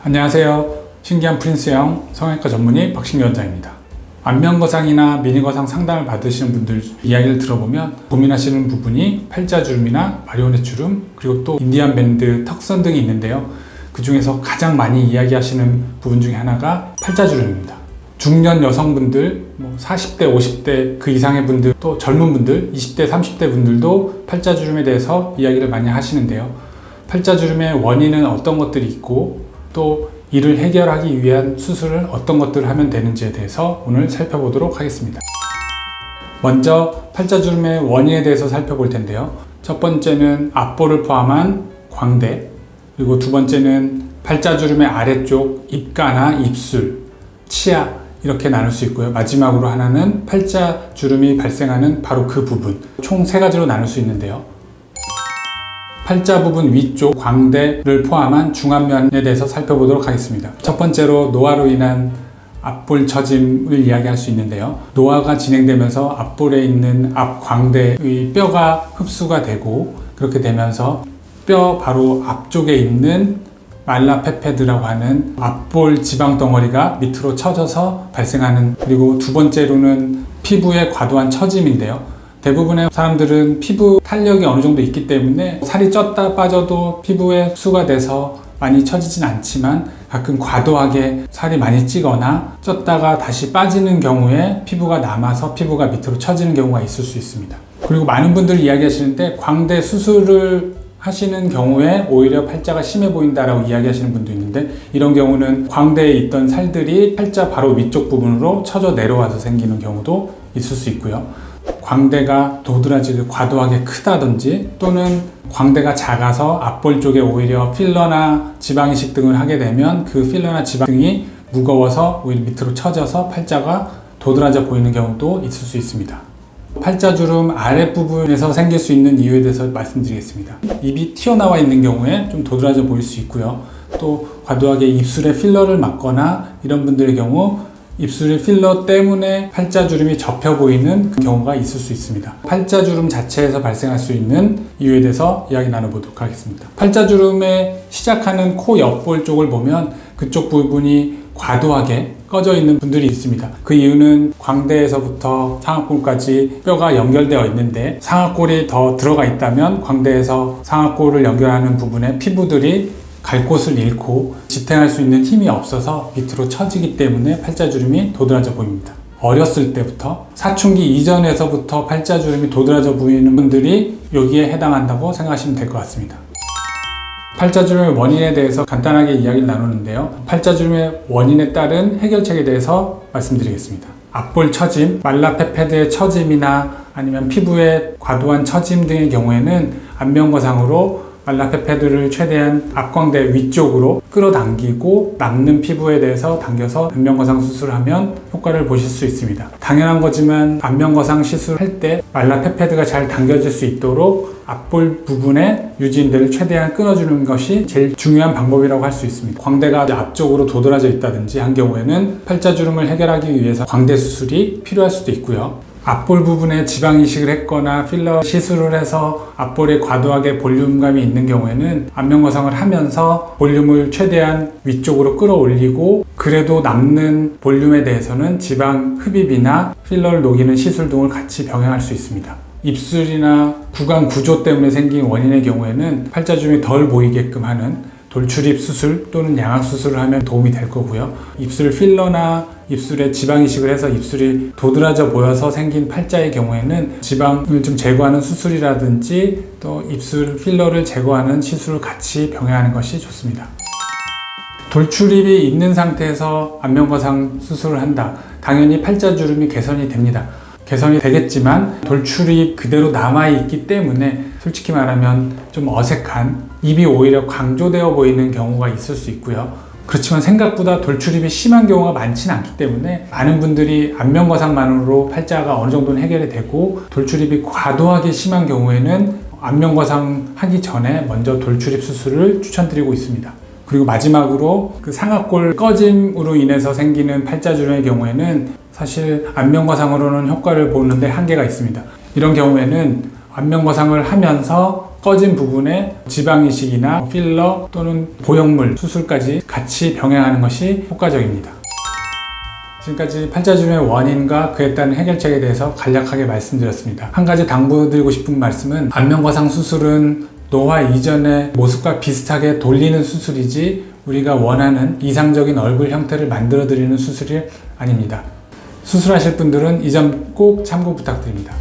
안녕하세요. 신기한 프린스형 성형외과 전문의 박신규 원장입니다. 안면거상이나 미니거상 상담을 받으시는 분들 이야기를 들어보면 고민하시는 부분이 팔자주름이나 마리오넷 주름, 그리고 또 인디안 밴드, 턱선 등이 있는데요. 그 중에서 가장 많이 이야기하시는 부분 중에 하나가 팔자주름입니다. 중년 여성분들, 40대, 50대 그 이상의 분들, 또 젊은 분들, 20대, 30대 분들도 팔자주름에 대해서 이야기를 많이 하시는데요. 팔자주름의 원인은 어떤 것들이 있고 또 이를 해결하기 위한 수술은 어떤 것들을 하면 되는지에 대해서 오늘 살펴보도록 하겠습니다. 먼저 팔자주름의 원인에 대해서 살펴볼 텐데요. 첫 번째는 앞볼을 포함한 광대, 그리고 두 번째는 팔자주름의 아래쪽 입가나 입술, 치아 이렇게 나눌 수 있고요. 마지막으로 하나는 팔자주름이 발생하는 바로 그 부분, 총 세 가지로 나눌 수 있는데요. 팔자 부분 위쪽 광대를 포함한 중안면에 대해서 살펴보도록 하겠습니다. 첫 번째로 노화로 인한 앞볼 처짐을 이야기할 수 있는데요. 노화가 진행되면서 앞볼에 있는 앞광대의 뼈가 흡수가 되고, 그렇게 되면서 뼈 바로 앞쪽에 있는 말라페페드라고 하는 앞볼 지방 덩어리가 밑으로 처져서 발생하는, 그리고 두 번째로는 피부의 과도한 처짐인데요. 대부분의 사람들은 피부 탄력이 어느 정도 있기 때문에 살이 쪘다 빠져도 피부에 흡수가 돼서 많이 처지진 않지만, 가끔 과도하게 살이 많이 찌거나 쪘다가 다시 빠지는 경우에 피부가 남아서 피부가 밑으로 처지는 경우가 있을 수 있습니다. 그리고 많은 분들이 이야기하시는데, 광대 수술을 하시는 경우에 오히려 팔자가 심해 보인다라고 이야기하시는 분도 있는데, 이런 경우는 광대에 있던 살들이 팔자 바로 위쪽 부분으로 처져 내려와서 생기는 경우도 있을 수 있고요. 광대가 도드라지게 과도하게 크다든지, 또는 광대가 작아서 앞볼 쪽에 오히려 필러나 지방이식 등을 하게 되면 그 필러나 지방 등이 무거워서 오히려 밑으로 처져서 팔자가 도드라져 보이는 경우도 있을 수 있습니다. 팔자주름 아랫부분에서 생길 수 있는 이유에 대해서 말씀드리겠습니다. 입이 튀어나와 있는 경우에 좀 도드라져 보일 수 있고요. 또 과도하게 입술에 필러를 맞거나 이런 분들의 경우 입술의 필러 때문에 팔자주름이 접혀 보이는 그 경우가 있을 수 있습니다. 팔자주름 자체에서 발생할 수 있는 이유에 대해서 이야기 나눠보도록 하겠습니다. 팔자주름의 시작하는 코 옆볼 쪽을 보면 그쪽 부분이 과도하게 꺼져 있는 분들이 있습니다. 그 이유는 광대에서부터 상악골까지 뼈가 연결되어 있는데, 상악골이 더 들어가 있다면 광대에서 상악골을 연결하는 부분에 피부들이 갈 곳을 잃고 지탱할 수 있는 힘이 없어서 밑으로 처지기 때문에 팔자주름이 도드라져 보입니다. 어렸을 때부터, 사춘기 이전에서부터 팔자주름이 도드라져 보이는 분들이 여기에 해당한다고 생각하시면 될 것 같습니다. 팔자주름의 원인에 대해서 간단하게 이야기를 나누는데요. 팔자주름의 원인에 따른 해결책에 대해서 말씀드리겠습니다. 앞볼 처짐, 말라페페드의 처짐이나 아니면 피부의 과도한 처짐 등의 경우에는 안면거상으로 말라페페드를 최대한 앞광대 위쪽으로 끌어당기고 남는 피부에 대해서 당겨서 안면거상 수술을 하면 효과를 보실 수 있습니다. 당연한 거지만 안면거상 시술할 때 말라페페드가 잘 당겨질 수 있도록 앞볼 부분의 유지인대를 최대한 끊어주는 것이 제일 중요한 방법이라고 할 수 있습니다. 광대가 앞쪽으로 도드라져 있다든지 한 경우에는 팔자주름을 해결하기 위해서 광대 수술이 필요할 수도 있고요. 앞볼 부분에 지방 이식을 했거나 필러 시술을 해서 앞볼에 과도하게 볼륨감이 있는 경우에는 안면거상을 하면서 볼륨을 최대한 위쪽으로 끌어올리고, 그래도 남는 볼륨에 대해서는 지방 흡입이나 필러를 녹이는 시술 등을 같이 병행할 수 있습니다. 입술이나 구강 구조 때문에 생긴 원인의 경우에는 팔자주름이 덜 보이게끔 하는 돌출입 수술 또는 양악 수술을 하면 도움이 될 거고요. 입술 필러나 입술에 지방 이식을 해서 입술이 도드라져 보여서 생긴 팔자의 경우에는 지방을 좀 제거하는 수술이라든지 또 입술 필러를 제거하는 시술을 같이 병행하는 것이 좋습니다. 돌출입이 있는 상태에서 안면거상 수술을 한다. 당연히 팔자주름이 개선이 됩니다. 개선이 되겠지만 돌출입 그대로 남아있기 때문에 솔직히 말하면 좀 어색한, 입이 오히려 강조되어 보이는 경우가 있을 수 있고요. 그렇지만 생각보다 돌출입이 심한 경우가 많지는 않기 때문에 많은 분들이 안면거상만으로 팔자가 어느 정도는 해결이 되고, 돌출입이 과도하게 심한 경우에는 안면거상 하기 전에 먼저 돌출입 수술을 추천드리고 있습니다. 그리고 마지막으로 그 상악골 꺼짐으로 인해서 생기는 팔자주름의 경우에는 사실 안면거상으로는 효과를 보는데 한계가 있습니다. 이런 경우에는 안면거상을 하면서 꺼진 부분에 지방 이식이나 필러 또는 보형물 수술까지 같이 병행하는 것이 효과적입니다. 지금까지 팔자주름의 원인과 그에 따른 해결책에 대해서 간략하게 말씀드렸습니다. 한 가지 당부드리고 싶은 말씀은 안면거상 수술은 노화 이전의 모습과 비슷하게 돌리는 수술이지 우리가 원하는 이상적인 얼굴 형태를 만들어 드리는 수술이 아닙니다. 수술하실 분들은 이 점 꼭 참고 부탁드립니다.